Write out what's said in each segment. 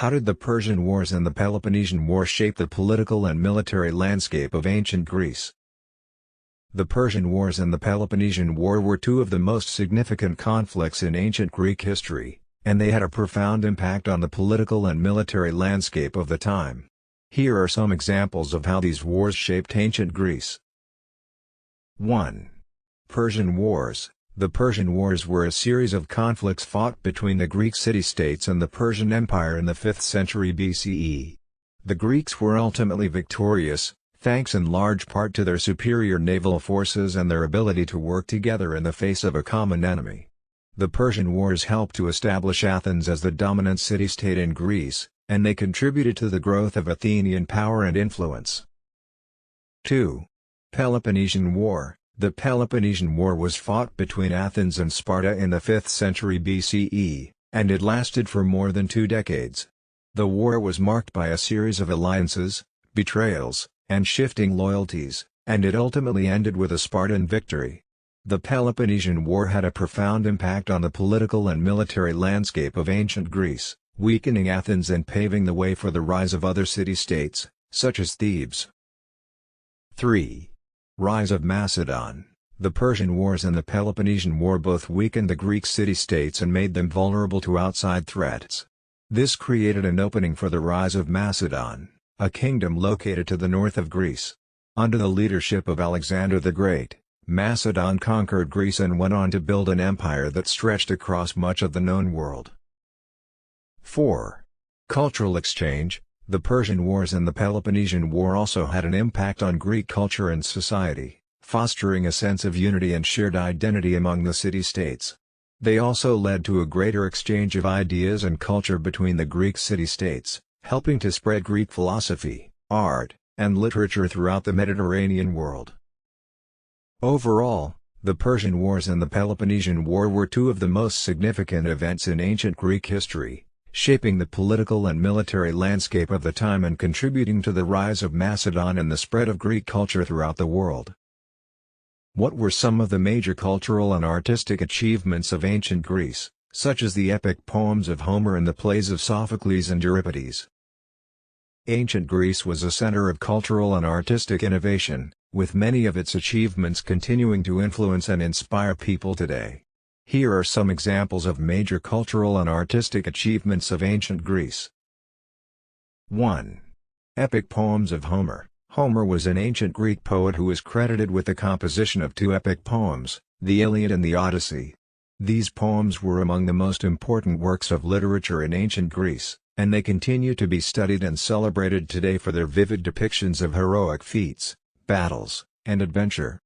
How did the Persian Wars and the Peloponnesian War shape the political and military landscape of ancient Greece? The Persian Wars and the Peloponnesian War were two of the most significant conflicts in ancient Greek history, and they had a profound impact on the political and military landscape of the time. Here are some examples of how these wars shaped ancient Greece. 1. Persian Wars. The Persian Wars were a series of conflicts fought between the Greek city-states and the Persian Empire in the 5th century BCE. The Greeks were ultimately victorious, thanks in large part to their superior naval forces and their ability to work together in the face of a common enemy. The Persian Wars helped to establish Athens as the dominant city-state in Greece, and they contributed to the growth of Athenian power and influence. 2. Peloponnesian War. The Peloponnesian War was fought between Athens and Sparta in the 5th century BCE, and it lasted for more than 2 decades. The war was marked by a series of alliances, betrayals, and shifting loyalties, and it ultimately ended with a Spartan victory. The Peloponnesian War had a profound impact on the political and military landscape of ancient Greece, weakening Athens and paving the way for the rise of other city-states, such as Thebes. 3. Rise of Macedon. The Persian Wars and the Peloponnesian War both weakened the Greek city-states and made them vulnerable to outside threats. This created an opening for the rise of Macedon, a kingdom located to the north of Greece. Under the leadership of Alexander the Great, Macedon conquered Greece and went on to build an empire that stretched across much of the known world. 4. Cultural exchange. The Persian Wars and the Peloponnesian War also had an impact on Greek culture and society, fostering a sense of unity and shared identity among the city-states. They also led to a greater exchange of ideas and culture between the Greek city-states, helping to spread Greek philosophy, art, and literature throughout the Mediterranean world. Overall, the Persian Wars and the Peloponnesian War were two of the most significant events in ancient Greek history, shaping the political and military landscape of the time and contributing to the rise of Macedon and the spread of Greek culture throughout the world. What were some of the major cultural and artistic achievements of ancient Greece, such as the epic poems of Homer and the plays of Sophocles and Euripides? Ancient Greece was a center of cultural and artistic innovation, with many of its achievements continuing to influence and inspire people today. Here are some examples of major cultural and artistic achievements of ancient Greece. 1. Epic poems of Homer. Homer was an ancient Greek poet who is credited with the composition of 2 epic poems, the Iliad and the Odyssey. These poems were among the most important works of literature in ancient Greece, and they continue to be studied and celebrated today for their vivid depictions of heroic feats, battles, and adventure.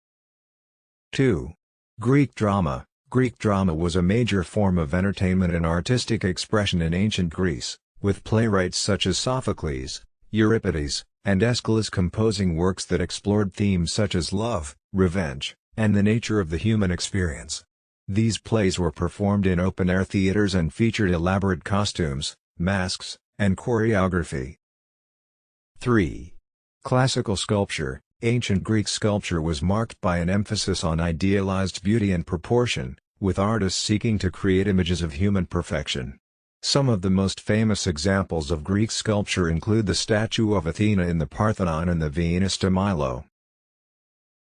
2. Greek drama. Greek drama was a major form of entertainment and artistic expression in ancient Greece, with playwrights such as Sophocles, Euripides, and Aeschylus composing works that explored themes such as love, revenge, and the nature of the human experience. These plays were performed in open-air theaters and featured elaborate costumes, masks, and choreography. 3. Classical sculpture. Ancient Greek sculpture was marked by an emphasis on idealized beauty and proportion, with artists seeking to create images of human perfection. Some of the most famous examples of Greek sculpture include the statue of Athena in the Parthenon and the Venus de Milo.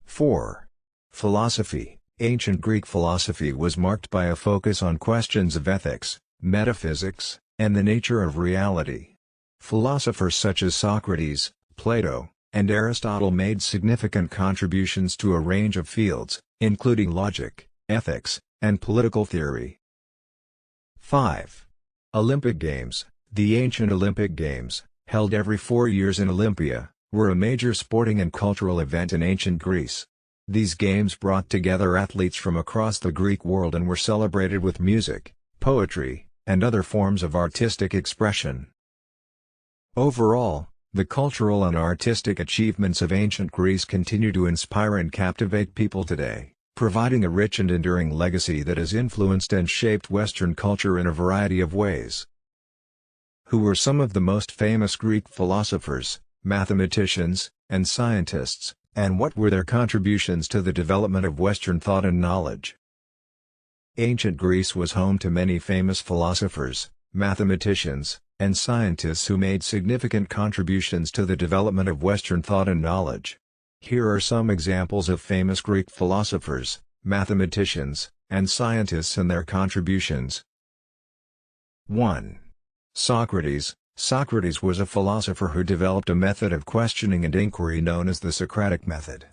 4. Philosophy. Ancient Greek philosophy was marked by a focus on questions of ethics, metaphysics, and the nature of reality. Philosophers such as Socrates, Plato, and Aristotle made significant contributions to a range of fields, including logic, ethics, and political theory. 5. Olympic Games. The ancient Olympic Games, held every 4 years in Olympia, were a major sporting and cultural event in ancient Greece. These games brought together athletes from across the Greek world and were celebrated with music, poetry, and other forms of artistic expression. Overall, the cultural and artistic achievements of ancient Greece continue to inspire and captivate people today, providing a rich and enduring legacy that has influenced and shaped Western culture in a variety of ways. Who were some of the most famous Greek philosophers, mathematicians, and scientists, and what were their contributions to the development of Western thought and knowledge? Ancient Greece was home to many famous philosophers, mathematicians, and scientists who made significant contributions to the development of Western thought and knowledge. Here are some examples of famous Greek philosophers, mathematicians, and scientists and their contributions. 1. Socrates. Socrates was a philosopher who developed a method of questioning and inquiry known as the Socratic method.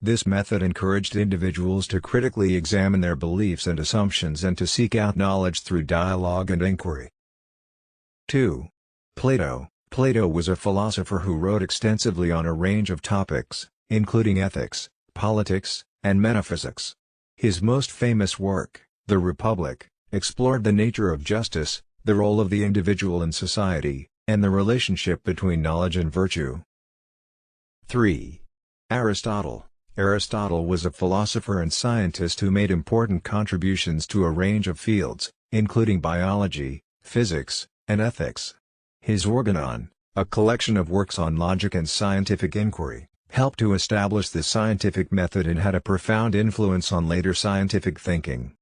This method encouraged individuals to critically examine their beliefs and assumptions and to seek out knowledge through dialogue and inquiry. 2. Plato. Plato was a philosopher who wrote extensively on a range of topics, including ethics, politics, and metaphysics. His most famous work, The Republic, explored the nature of justice, the role of the individual in society, and the relationship between knowledge and virtue. 3. Aristotle. Aristotle was a philosopher and scientist who made important contributions to a range of fields, including biology, physics, and ethics. His Organon, a collection of works on logic and scientific inquiry, helped to establish the scientific method and had a profound influence on later scientific thinking.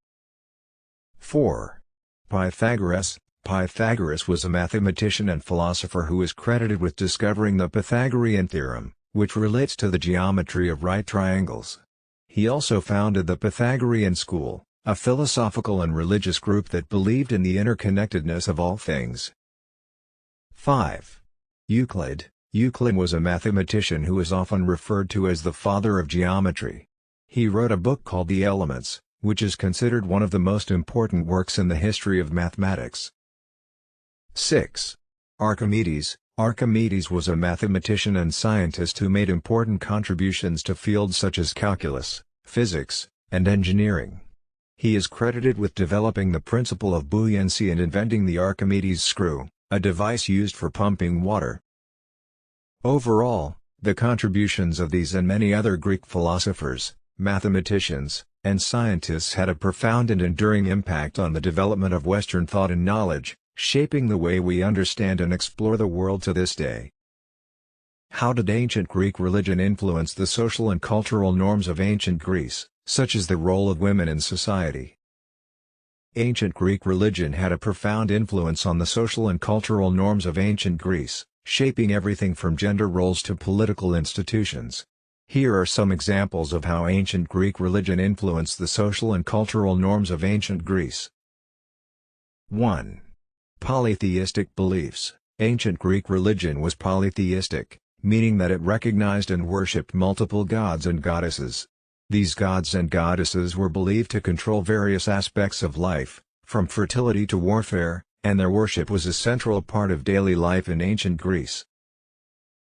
4. Pythagoras. Pythagoras was a mathematician and philosopher who is credited with discovering the Pythagorean theorem, which relates to the geometry of right triangles. He also founded the Pythagorean school, a philosophical and religious group that believed in the interconnectedness of all things. 5. Euclid. Euclid was a mathematician who is often referred to as the father of geometry. He wrote a book called The Elements, which is considered one of the most important works in the history of mathematics. 6. Archimedes. Archimedes was a mathematician and scientist who made important contributions to fields such as calculus, physics, and engineering. He is credited with developing the principle of buoyancy and inventing the Archimedes screw, a device used for pumping water. Overall, the contributions of these and many other Greek philosophers, mathematicians, and scientists had a profound and enduring impact on the development of Western thought and knowledge, shaping the way we understand and explore the world to this day. How did ancient Greek religion influence the social and cultural norms of ancient Greece, such as the role of women in society? Ancient Greek religion had a profound influence on the social and cultural norms of ancient Greece, shaping everything from gender roles to political institutions. Here are some examples of how ancient Greek religion influenced the social and cultural norms of ancient Greece. 1. Polytheistic beliefs. Ancient Greek religion was polytheistic, meaning that it recognized and worshipped multiple gods and goddesses. These gods and goddesses were believed to control various aspects of life, from fertility to warfare, and their worship was a central part of daily life in ancient Greece.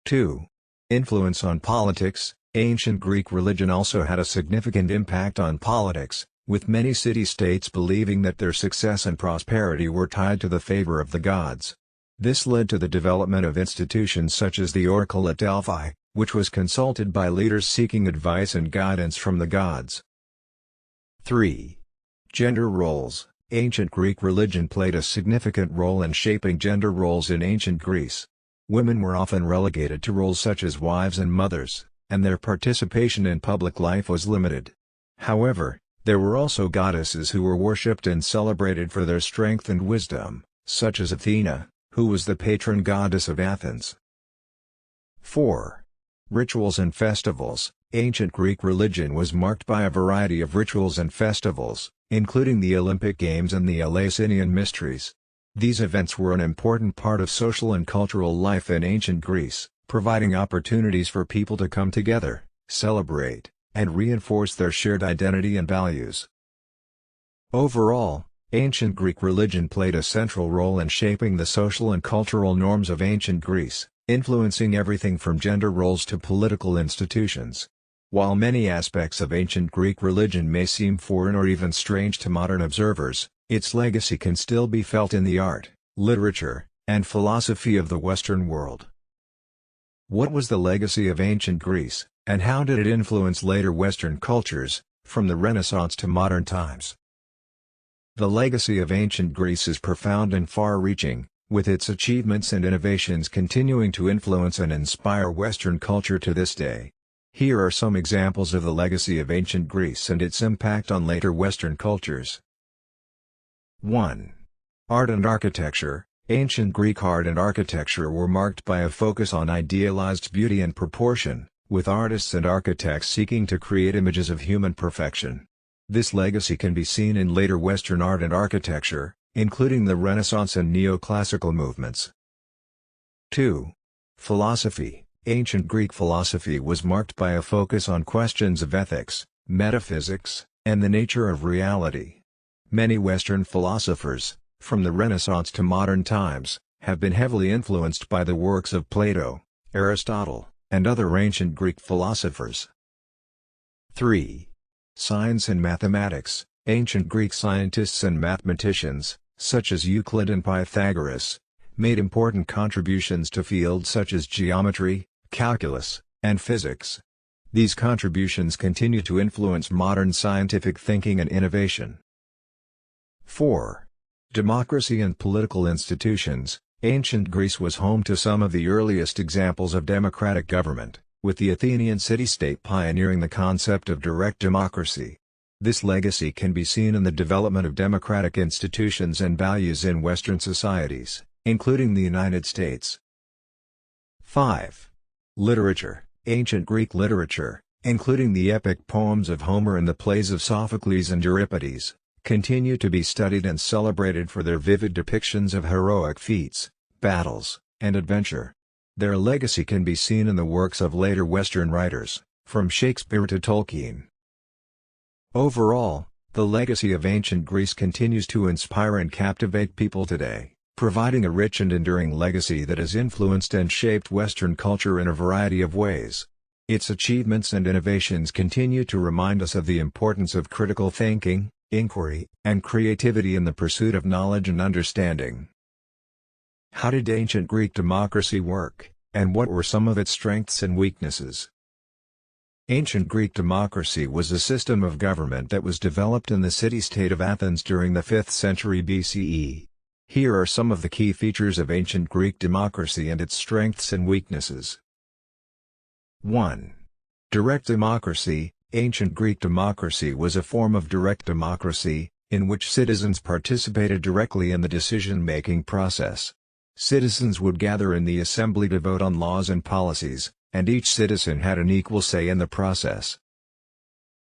2. Influence on politics. Ancient Greek religion also had a significant impact on politics, with many city-states believing that their success and prosperity were tied to the favor of the gods. This led to the development of institutions such as the Oracle at Delphi, which was consulted by leaders seeking advice and guidance from the gods. 3. Gender roles. Ancient Greek religion played a significant role in shaping gender roles in ancient Greece. Women were often relegated to roles such as wives and mothers, and their participation in public life was limited. However, there were also goddesses who were worshipped and celebrated for their strength and wisdom, such as Athena, who was the patron goddess of Athens. 4. Rituals and festivals. Ancient Greek religion was marked by a variety of rituals and festivals, including the Olympic Games and the Eleusinian Mysteries. These events were an important part of social and cultural life in ancient Greece, providing opportunities for people to come together, celebrate, and reinforce their shared identity and values. Overall, ancient Greek religion played a central role in shaping the social and cultural norms of ancient Greece, influencing everything from gender roles to political institutions. While many aspects of ancient Greek religion may seem foreign or even strange to modern observers, its legacy can still be felt in the art, literature, and philosophy of the Western world. What was the legacy of ancient Greece, and how did it influence later Western cultures, from the Renaissance to modern times? The legacy of ancient Greece is profound and far-reaching, with its achievements and innovations continuing to influence and inspire Western culture to this day. Here are some examples of the legacy of ancient Greece and its impact on later Western cultures. 1. Art and architecture. Ancient Greek art and architecture were marked by a focus on idealized beauty and proportion, with artists and architects seeking to create images of human perfection. This legacy can be seen in later Western art and architecture, including the Renaissance and neoclassical movements. 2. Philosophy. Ancient Greek philosophy was marked by a focus on questions of ethics, metaphysics, and the nature of reality. Many Western philosophers, from the Renaissance to modern times, have been heavily influenced by the works of Plato, Aristotle, and other ancient Greek philosophers. 3. Science and mathematics. Ancient Greek scientists and mathematicians, such as Euclid and Pythagoras, made important contributions to fields such as geometry, calculus, and physics. These contributions continue to influence modern scientific thinking and innovation. 4. Democracy and political institutions. Ancient Greece was home to some of the earliest examples of democratic government, with the Athenian city-state pioneering the concept of direct democracy. This legacy can be seen in the development of democratic institutions and values in Western societies, including the United States. 5. Literature. Ancient Greek literature, including the epic poems of Homer and the plays of Sophocles and Euripides, continue to be studied and celebrated for their vivid depictions of heroic feats, battles, and adventure. Their legacy can be seen in the works of later Western writers, from Shakespeare to Tolkien. Overall, the legacy of ancient Greece continues to inspire and captivate people today, providing a rich and enduring legacy that has influenced and shaped Western culture in a variety of ways. Its achievements and innovations continue to remind us of the importance of critical thinking, inquiry, and creativity in the pursuit of knowledge and understanding. How did ancient Greek democracy work, and what were some of its strengths and weaknesses? Ancient Greek democracy was a system of government that was developed in the city-state of Athens during the 5th century BCE. Here are some of the key features of ancient Greek democracy and its strengths and weaknesses. 1. Direct democracy. Ancient Greek democracy was a form of direct democracy, in which citizens participated directly in the decision-making process. Citizens would gather in the assembly to vote on laws and policies, and each citizen had an equal say in the process.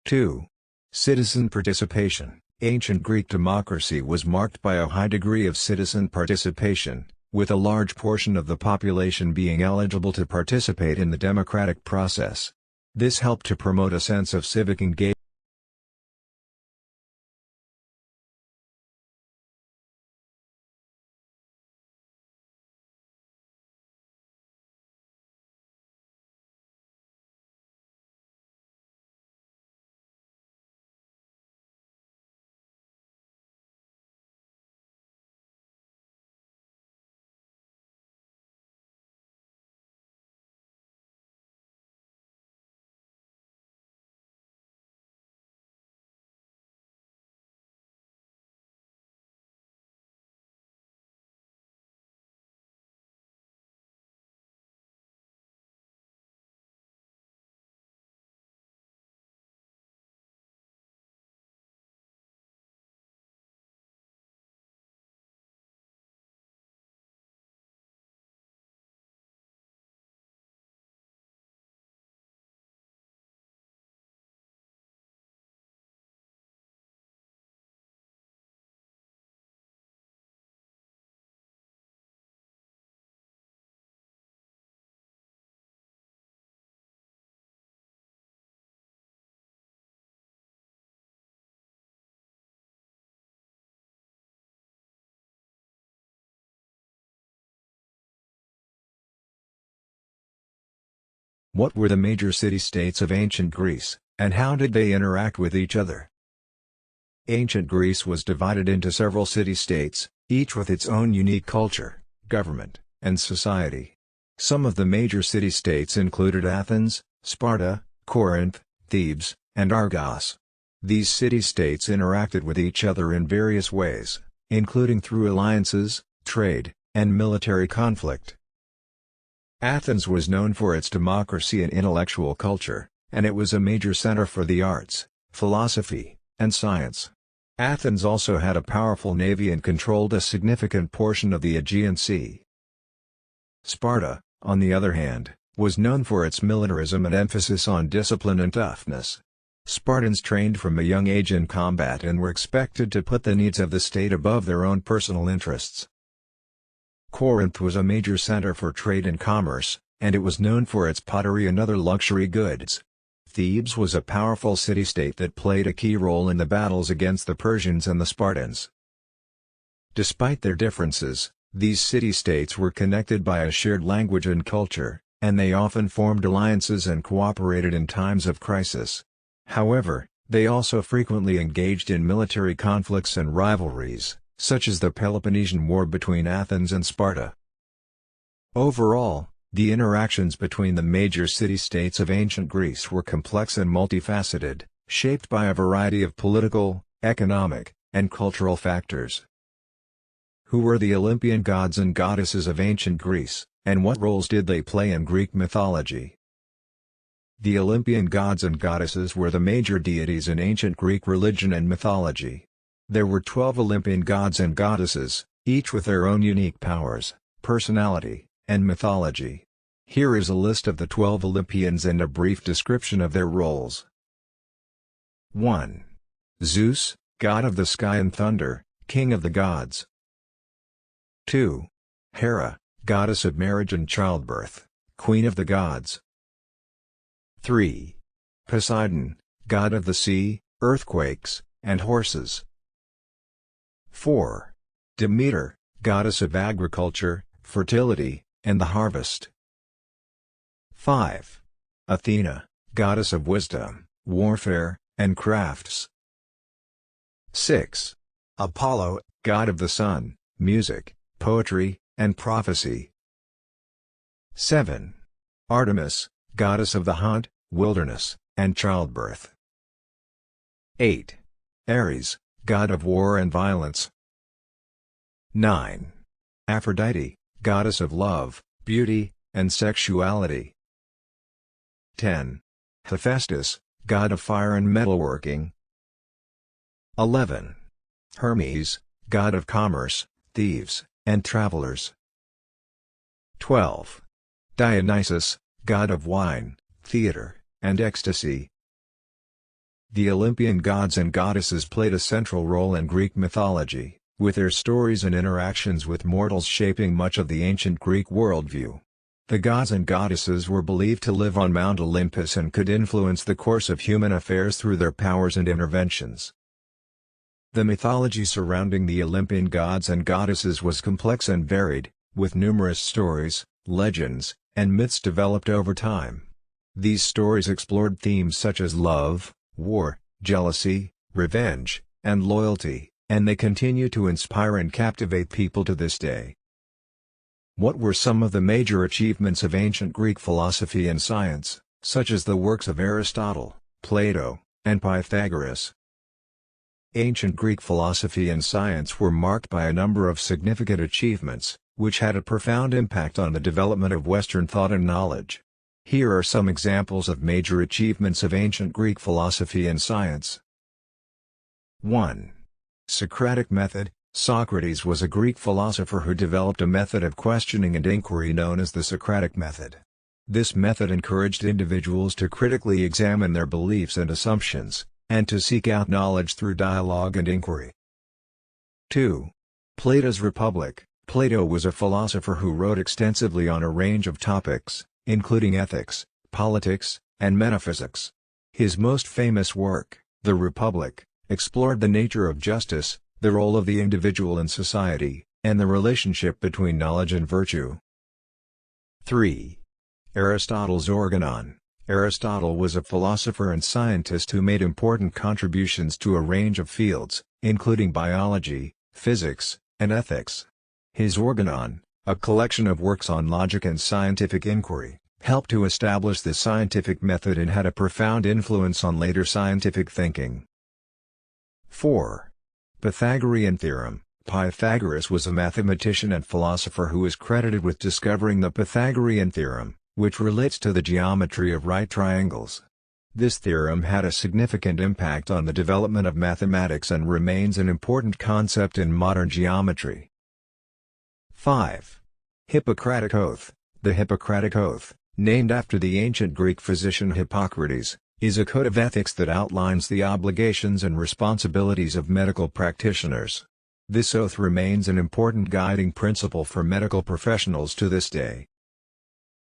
2. Citizen participation. Ancient Greek democracy was marked by a high degree of citizen participation, with a large portion of the population being eligible to participate in the democratic process. This helped to promote a sense of civic engagement. What were the major city-states of ancient Greece, and how did they interact with each other? Ancient Greece was divided into several city-states, each with its own unique culture, government, and society. Some of the major city-states included Athens, Sparta, Corinth, Thebes, and Argos. These city-states interacted with each other in various ways, including through alliances, trade, and military conflict. Athens was known for its democracy and intellectual culture, and it was a major center for the arts, philosophy, and science. Athens also had a powerful navy and controlled a significant portion of the Aegean Sea. Sparta, on the other hand, was known for its militarism and emphasis on discipline and toughness. Spartans trained from a young age in combat and were expected to put the needs of the state above their own personal interests. Corinth was a major center for trade and commerce, and it was known for its pottery and other luxury goods. Thebes was a powerful city-state that played a key role in the battles against the Persians and the Spartans. Despite their differences, these city-states were connected by a shared language and culture, and they often formed alliances and cooperated in times of crisis. However, they also frequently engaged in military conflicts and rivalries, such as the Peloponnesian War between Athens and Sparta. Overall, the interactions between the major city-states of ancient Greece were complex and multifaceted, shaped by a variety of political, economic, and cultural factors. Who were the Olympian gods and goddesses of ancient Greece, and what roles did they play in Greek mythology? The Olympian gods and goddesses were the major deities in ancient Greek religion and mythology. There were 12 Olympian gods and goddesses, each with their own unique powers, personality, and mythology. Here is a list of the 12 Olympians and a brief description of their roles. 1. Zeus, god of the sky and thunder, king of the gods. 2. Hera, goddess of marriage and childbirth, queen of the gods. 3. Poseidon, god of the sea, earthquakes, and horses. 4. Demeter, goddess of agriculture, fertility, and the harvest. 5. Athena, goddess of wisdom, warfare, and crafts. 6. Apollo, god of the sun, music, poetry, and prophecy. 7. Artemis, goddess of the hunt, wilderness, and childbirth. 8. Ares, god of war and violence. 9. Aphrodite, goddess of love, beauty, and sexuality. 10. Hephaestus, god of fire and metalworking. 11. Hermes, god of commerce, thieves, and travelers. 12. Dionysus, god of wine, theater, and ecstasy. The Olympian gods and goddesses played a central role in Greek mythology, with their stories and interactions with mortals shaping much of the ancient Greek worldview. The gods and goddesses were believed to live on Mount Olympus and could influence the course of human affairs through their powers and interventions. The mythology surrounding the Olympian gods and goddesses was complex and varied, with numerous stories, legends, and myths developed over time. These stories explored themes such as love, war, jealousy, revenge, and loyalty, and they continue to inspire and captivate people to this day. What were some of the major achievements of ancient Greek philosophy and science, such as the works of Aristotle, Plato, and Pythagoras? Ancient Greek philosophy and science were marked by a number of significant achievements, which had a profound impact on the development of Western thought and knowledge. Here are some examples of major achievements of ancient Greek philosophy and science. 1. Socratic method. Socrates was a Greek philosopher who developed a method of questioning and inquiry known as the Socratic method. This method encouraged individuals to critically examine their beliefs and assumptions, and to seek out knowledge through dialogue and inquiry. 2. Plato's Republic. Plato was a philosopher who wrote extensively on a range of topics, including ethics, politics, and metaphysics. His most famous work, The Republic, explored the nature of justice, the role of the individual in society, and the relationship between knowledge and virtue. 3. Aristotle's Organon. Aristotle was a philosopher and scientist who made important contributions to a range of fields, including biology, physics, and ethics. His Organon, a collection of works on logic and scientific inquiry, helped to establish the scientific method and had a profound influence on later scientific thinking. 4. Pythagorean theorem. Pythagoras was a mathematician and philosopher who is credited with discovering the Pythagorean theorem, which relates to the geometry of right triangles. This theorem had a significant impact on the development of mathematics and remains an important concept in modern geometry. 5. Hippocratic Oath. The Hippocratic Oath, named after the ancient Greek physician Hippocrates, is a code of ethics that outlines the obligations and responsibilities of medical practitioners. This oath remains an important guiding principle for medical professionals to this day.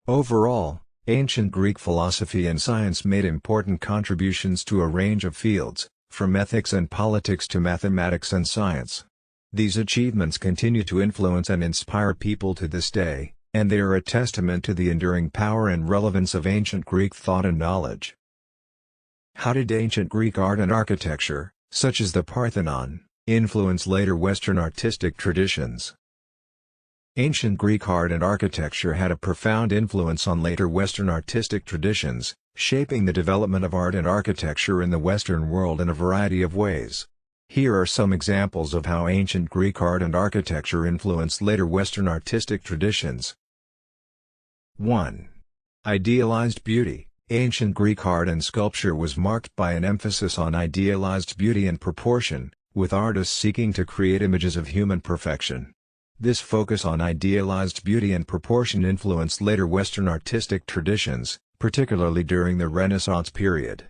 Overall, ancient Greek philosophy and science made important contributions to a range of fields, from ethics and politics to mathematics and science. These achievements continue to influence and inspire people to this day, and they are a testament to the enduring power and relevance of ancient Greek thought and knowledge. How did ancient Greek art and architecture, such as the Parthenon, influence later Western artistic traditions? Ancient Greek art and architecture had a profound influence on later Western artistic traditions, shaping the development of art and architecture in the Western world in a variety of ways. Here are some examples of how ancient Greek art and architecture influenced later Western artistic traditions. 1. Idealized beauty. Ancient Greek art and sculpture was marked by an emphasis on idealized beauty and proportion, with artists seeking to create images of human perfection. This focus on idealized beauty and proportion influenced later Western artistic traditions, particularly during the Renaissance period.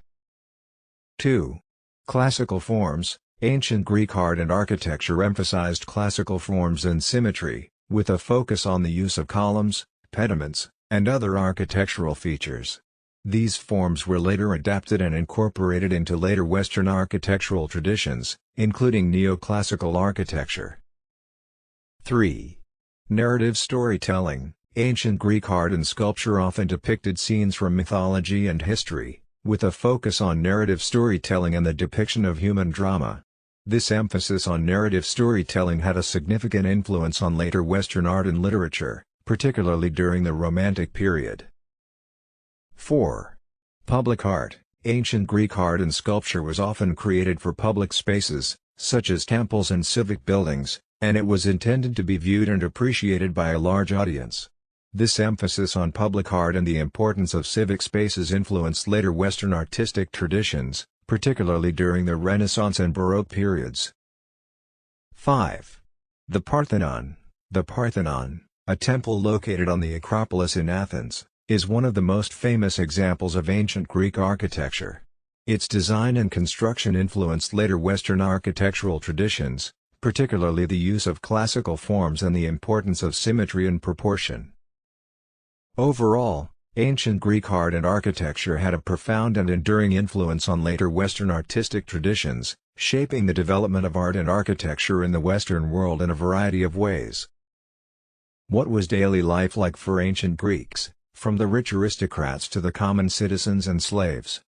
2. Classical forms. Ancient Greek art and architecture emphasized classical forms and symmetry, with a focus on the use of columns, pediments, and other architectural features. These forms were later adapted and incorporated into later Western architectural traditions, including neoclassical architecture. 3. Narrative storytelling. Ancient Greek art and sculpture often depicted scenes from mythology and history, with a focus on narrative storytelling and the depiction of human drama. This emphasis on narrative storytelling had a significant influence on later Western art and literature, particularly during the Romantic period. 4. Public art. Ancient Greek art and sculpture was often created for public spaces, such as temples and civic buildings, and it was intended to be viewed and appreciated by a large audience. This emphasis on public art and the importance of civic spaces influenced later Western artistic traditions, particularly during the Renaissance and Baroque periods. 5. The Parthenon. The Parthenon, a temple located on the Acropolis in Athens, is one of the most famous examples of ancient Greek architecture. Its design and construction influenced later Western architectural traditions, particularly the use of classical forms and the importance of symmetry and proportion. Overall, ancient Greek art and architecture had a profound and enduring influence on later Western artistic traditions, shaping the development of art and architecture in the Western world in a variety of ways. What was daily life like for ancient Greeks, from the rich aristocrats to the common citizens and slaves?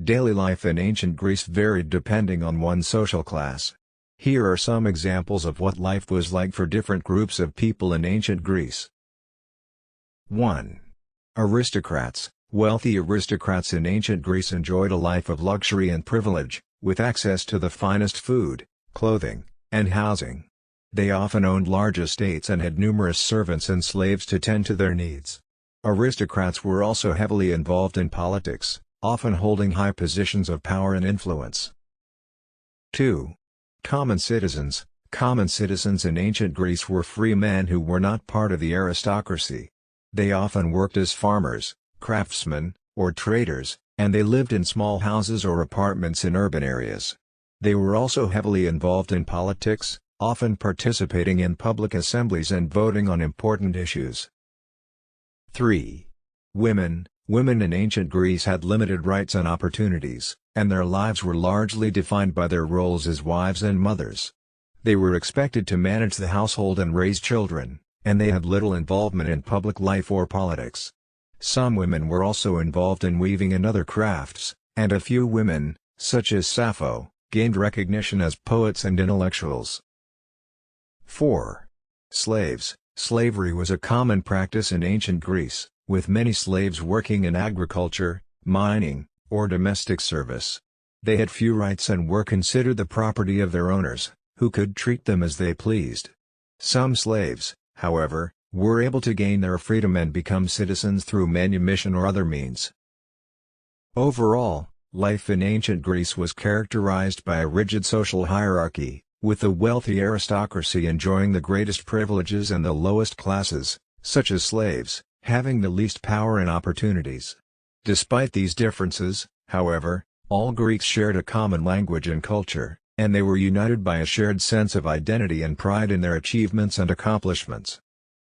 Daily life in ancient Greece varied depending on one's social class. Here are some examples of what life was like for different groups of people in ancient Greece. 1. Aristocrats. Wealthy aristocrats in ancient Greece enjoyed a life of luxury and privilege, with access to the finest food, clothing, and housing. They often owned large estates and had numerous servants and slaves to tend to their needs. Aristocrats were also heavily involved in politics, often holding high positions of power and influence. 2. Common citizens. Common citizens in ancient Greece were free men who were not part of the aristocracy. They often worked as farmers, craftsmen, or traders, and they lived in small houses or apartments in urban areas. They were also heavily involved in politics, often participating in public assemblies and voting on important issues. 3. Women. Women in ancient Greece had limited rights and opportunities, and their lives were largely defined by their roles as wives and mothers. They were expected to manage the household and raise children, and they had little involvement in public life or politics. Some women were also involved in weaving and other crafts, and a few women, such as Sappho, gained recognition as poets and intellectuals. 4. Slaves. Slavery was a common practice in ancient Greece, with many slaves working in agriculture, mining, or domestic service. They had few rights and were considered the property of their owners, who could treat them as they pleased. Some slaves, however, were able to gain their freedom and become citizens through manumission or other means. Overall, life in ancient Greece was characterized by a rigid social hierarchy, with the wealthy aristocracy enjoying the greatest privileges and the lowest classes, such as slaves, having the least power and opportunities. Despite these differences, however, all Greeks shared a common language and culture, and they were united by a shared sense of identity and pride in their achievements and accomplishments.